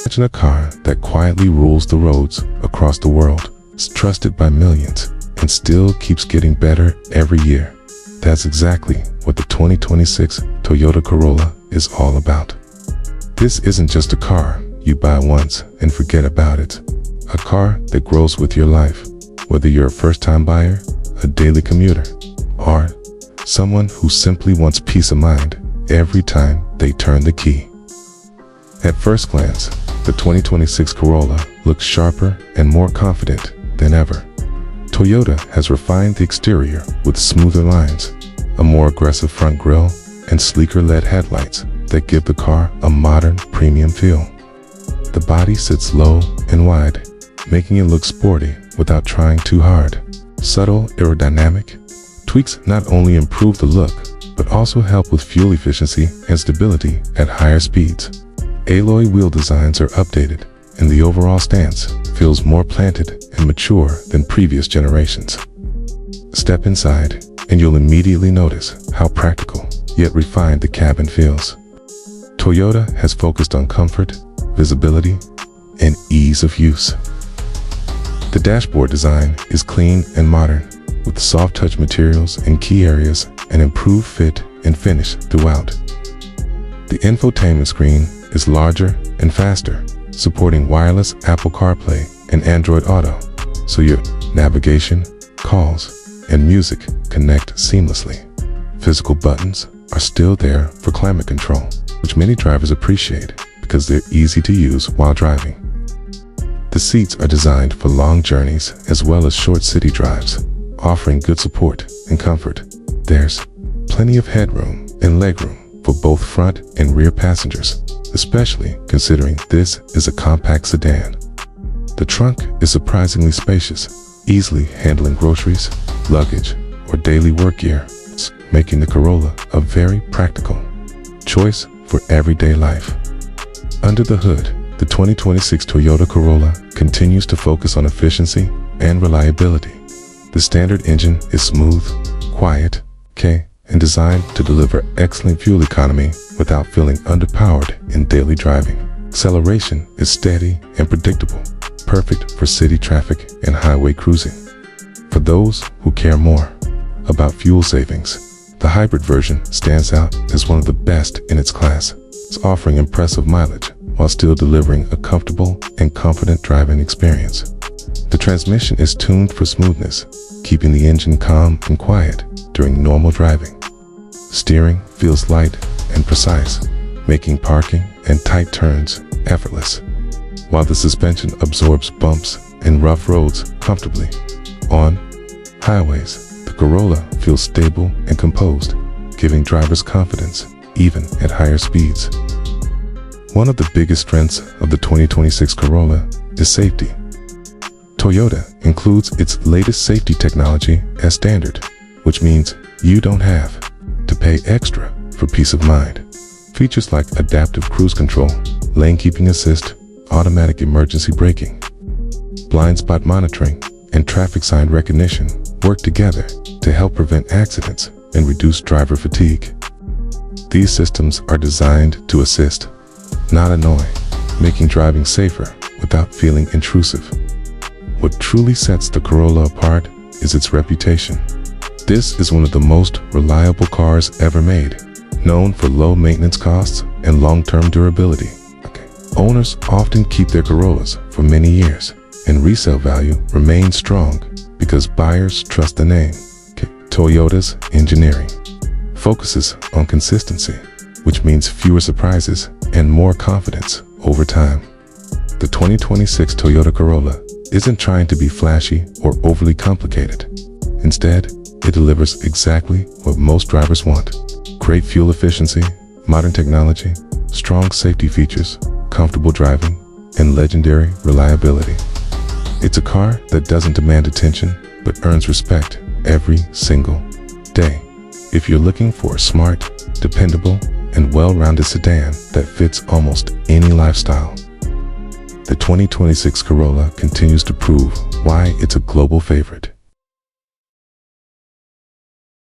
Imagine a car that quietly rules the roads across the world. It's trusted by millions and still keeps getting better every year. That's exactly what the 2026 Toyota Corolla is all about. This isn't just a car you buy once and forget about it. A car that grows with your life, whether you're a first-time buyer, a daily commuter, or someone who simply wants peace of mind every time they turn the key. At first glance, the 2026 Corolla looks sharper and more confident than ever. Toyota has refined the exterior with smoother lines, a more aggressive front grille, and sleeker LED headlights that give the car a modern, premium feel. The body sits low and wide, making it look sporty without trying too hard. Subtle aerodynamic tweaks not only improve the look, but also help with fuel efficiency and stability at higher speeds. Alloy wheel designs are updated, and the overall stance feels more planted and mature than previous generations. Step inside, and you'll immediately notice how practical yet refined the cabin feels. Toyota has focused on comfort, visibility, and ease of use. The dashboard design is clean and modern, with soft touch materials in key areas and improved fit and finish throughout. The infotainment screen is larger and faster, supporting wireless Apple CarPlay and Android Auto, so your navigation, calls, and music connect seamlessly. Physical buttons are still there for climate control, which many drivers appreciate because they're easy to use while driving. The seats are designed for long journeys as well as short city drives, offering good support and comfort. There's plenty of headroom and legroom for both front and rear passengers, especially considering this is a compact sedan. The trunk is surprisingly spacious, easily handling groceries, luggage, or daily work gear, making the Corolla a very practical choice for everyday life. Under the hood, the 2026 Toyota Corolla continues to focus on efficiency and reliability. The standard engine is smooth, quiet, and designed to deliver excellent fuel economy without feeling underpowered in daily driving. Acceleration is steady and predictable, perfect for city traffic and highway cruising. For those who care more about fuel savings, the hybrid version stands out as one of the best in its class. It's offering impressive mileage while still delivering a comfortable and confident driving experience. The transmission is tuned for smoothness, keeping the engine calm and quiet during normal driving. Steering feels light and precise, making parking and tight turns effortless, while the suspension absorbs bumps and rough roads comfortably. On highways, the Corolla feels stable and composed, giving drivers confidence even at higher speeds. One of the biggest strengths of the 2026 Corolla is safety. Toyota includes its latest safety technology as standard, which means you don't have to pay extra for peace of mind. Features like adaptive cruise control, lane keeping assist, automatic emergency braking, blind spot monitoring, and traffic sign recognition work together to help prevent accidents and reduce driver fatigue. These systems are designed to assist, not annoy, making driving safer without feeling intrusive. What truly sets the Corolla apart is its reputation. This is one of the most reliable cars ever made, known for low maintenance costs and long-term durability. Owners often keep their Corollas for many years, and resale value remains strong because buyers trust the name. Toyota's engineering focuses on consistency, which means fewer surprises and more confidence over time. The 2026 Toyota Corolla isn't trying to be flashy or overly complicated. Instead, it delivers exactly what most drivers want: great fuel efficiency, modern technology, strong safety features, comfortable driving, and legendary reliability. It's a car that doesn't demand attention, but earns respect every single day. If you're looking for a smart, dependable, and well-rounded sedan that fits almost any lifestyle, the 2026 Corolla continues to prove why it's a global favorite.